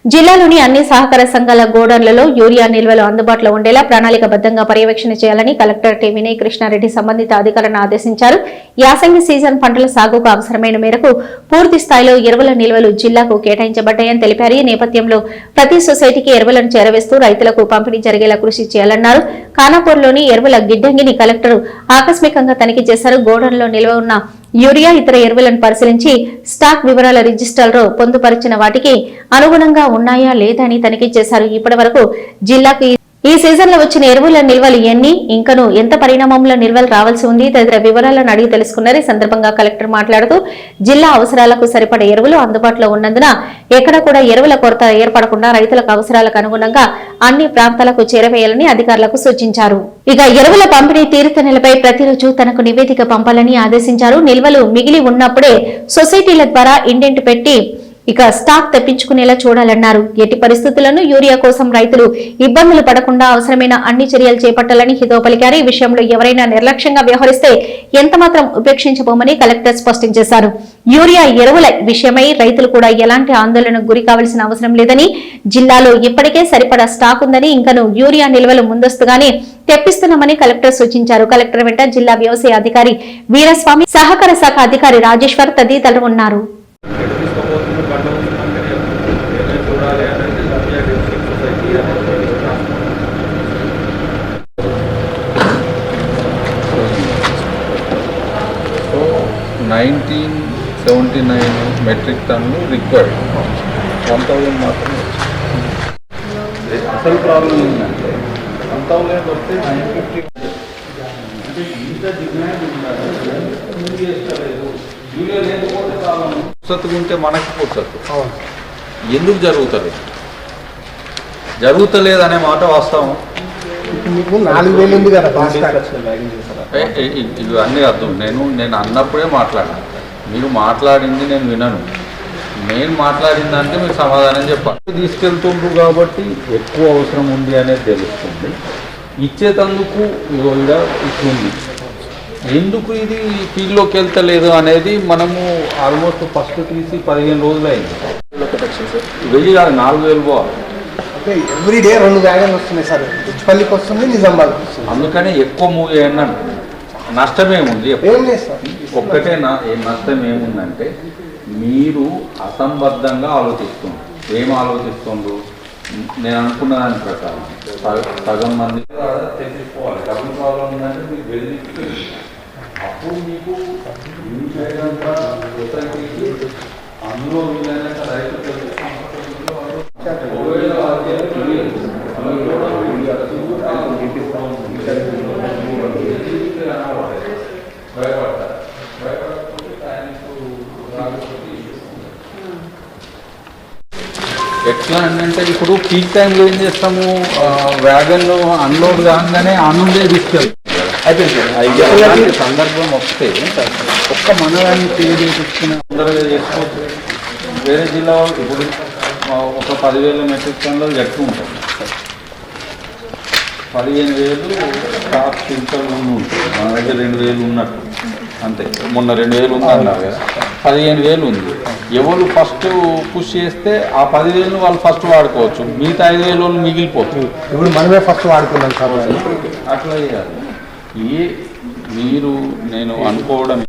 జిల్లాలోని అన్ని సహకార సంఘాల గోడౌన్లలో యూరియా నిల్వలు అందుబాటులో ఉండేలా ప్రణాళికబద్దంగా పర్యవేక్షణ చేయాలని కలెక్టర్ టి వినయ్ కృష్ణారెడ్డి సంబంధిత అధికారులను ఆదేశించారు. యాసంగి సీజన్ పంటల సాగుకు అవసరమైన మేరకు పూర్తి స్థాయిలో ఎరువుల నిల్వలు జిల్లాకు కేటాయించబడ్డాయని తెలిపారు. ఈ నేపథ్యంలో ప్రతి సొసైటీకి ఎరువులను చేరవేస్తూ రైతులకు పంపిణీ జరిగేలా కృషి చేయాలన్నారు. ఖానాపూర్లోని ఎరువుల గిడ్డంగిని కలెక్టర్ ఆకస్మికంగా తనిఖీ చేశారు. గోడౌన్లో నిల్వ ఉన్న యూరియా ఇతర ఎరువులను పరిశీలించి స్టాక్ వివరాల రిజిస్టర్లో పొందుపరిచిన వాటికి అనుగుణంగా ఉన్నాయా లేదా అని తనిఖీ చేశారు. ఇప్పటి వరకు జిల్లాకు ఈ సీజన్లో వచ్చిన ఎరువుల నిల్వలు ఎన్ని, ఇంకను ఎంత పరిణామంలో నిల్వలు రావాల్సి ఉంది తదితర వివరాలను అడిగి తెలుసుకున్నారు. ఈ సందర్భంగా కలెక్టర్ మాట్లాడుతూ జిల్లా అవసరాలకు సరిపడే ఎరువులు అందుబాటులో ఉన్నందున ఎక్కడ కూడా ఎరువుల కొరత ఏర్పడకుండా రైతులకు అవసరాలకు అనుగుణంగా అన్ని ప్రాంతాలకు చేరవేయాలని అధికారులకు సూచించారు. ఇక ఎరువుల పంపిణీ తీరుతెన్నులపై ప్రతిరోజు తనకు నివేదిక పంపాలని ఆదేశించారు. నిల్వలు మిగిలి ఉన్నప్పుడే సొసైటీల ద్వారా ఇండెంట్ పెట్టి ఇక స్టాక్ తెప్పించుకునేలా చూడాలన్నారు. ఎట్టి పరిస్థితులను యూరియా కోసం రైతులు ఇబ్బందులు పడకుండా అవసరమైన అన్ని చర్యలు చేపట్టాలని హితవు పలికారు. ఈ విషయంలో ఎవరైనా నిర్లక్ష్యంగా వ్యవహరిస్తే ఎంతమాత్రం ఉపేక్షించబోమని కలెక్టర్ స్పష్టం చేశారు. యూరియా ఎరువుల విషయమై రైతులు కూడా ఎలాంటి ఆందోళనకు గురి కావాల్సిన అవసరం లేదని, జిల్లాలో ఇప్పటికే సరిపడా స్టాక్ ఉందని, ఇంకను యూరియా నిల్వలు ముందస్తుగానే తెప్పిస్తున్నామని కలెక్టర్ సూచించారు. కలెక్టర్ వెంట జిల్లా వ్యవసాయ అధికారి వీరస్వామి, సహకార శాఖ అధికారి రాజేశ్వర్ తదితరులు ఉన్నారు. మెట్రిక్ టన్ను రిక్వైర్డ్ 1000 మాత్రమే. అసలు ప్రాబ్లం ఏంటంటే 1000 వస్తే 950 అంటే ఇంత డిమాండ్ ఉంటే మనకి పొచ్చదు. ఎందుకు జరుగుతలేదు అనే మాట వాస్తవం. ఇవి అన్నీ అర్థం. నేను అన్నప్పుడే మాట్లాడాను. మీరు మాట్లాడింది నేను వినను. నేను మాట్లాడిందంటే మీకు సమాధానం చెప్పాలి. తీసుకెళ్తుండ్రు కాబట్టి ఎక్కువ అవసరం ఉంది అనేది తెలుస్తుంది. ఇచ్చేటందుకు ఇట్లుంది. ఎందుకు ఇది ఫీల్డ్లోకి వెళ్తలేదు అనేది మనము ఆల్మోస్ట్ ఫస్ట్ తీసి 15 రోజులు అయింది. 1000 కాదు 4000 పోవాలి. ఎవ్రీ డే 2 వ్యాగన్లు వస్తున్నాయి సార్. పుచ్చిపల్లికి వస్తుంది, నిజామాబాద్ వస్తుంది. అందుకని ఎక్కువ మూవ్ చేయండి. నష్టమేముంది? ఒక్కటే నష్టం ఏముందంటే మీరు అసంబద్ధంగా ఆలోచిస్తుండ్రు. ఏం ఆలోచిస్తుండ్రు? నేను అనుకున్న దాని ప్రకారం సగం మంది తెలుసుకోవాలి. డబ్బులు ప్రాబ్లం ఉందంటే మీకు వెళ్ళి అప్పుడు మీకు అందులో వీళ్ళైనా రైతు ఎట్లా అంటే ఇప్పుడు పీక్ టైంలో ఏం చేస్తాము, వ్యాగన్లో అన్లోడ్ కాగానే అనుండే తీసుకెళ్తాం. అయిపోయింది. సందర్భం వస్తే ఒక్క మనదాన్ని తెలియజేసుకుని తొందరగా చేసుకోవచ్చు. వేరే జిల్లా ఇప్పుడు ఒక 10,000 మెట్రిక్ టన్నులో ఎక్కువ ఉంటుంది. 15,000 స్టాక్ సింపుల్ ఉంటుంది. మన దగ్గర 2,000 ఉన్నట్టు అంతే. మొన్న 2,000 ఉంది అన్నారు కదా, 15,000 ఉంది. ఎవరు ఫస్ట్ పుష్ చేస్తే ఆ 10,000 వాళ్ళు ఫస్ట్ వాడుకోవచ్చు. మిగతా 5,000 మిగిలిపోతుంది. ఇప్పుడు మనమే ఫస్ట్ వాడుకున్నాం కాబట్టి అట్లా చేయాలి. మీరు నేను అనుకోవడం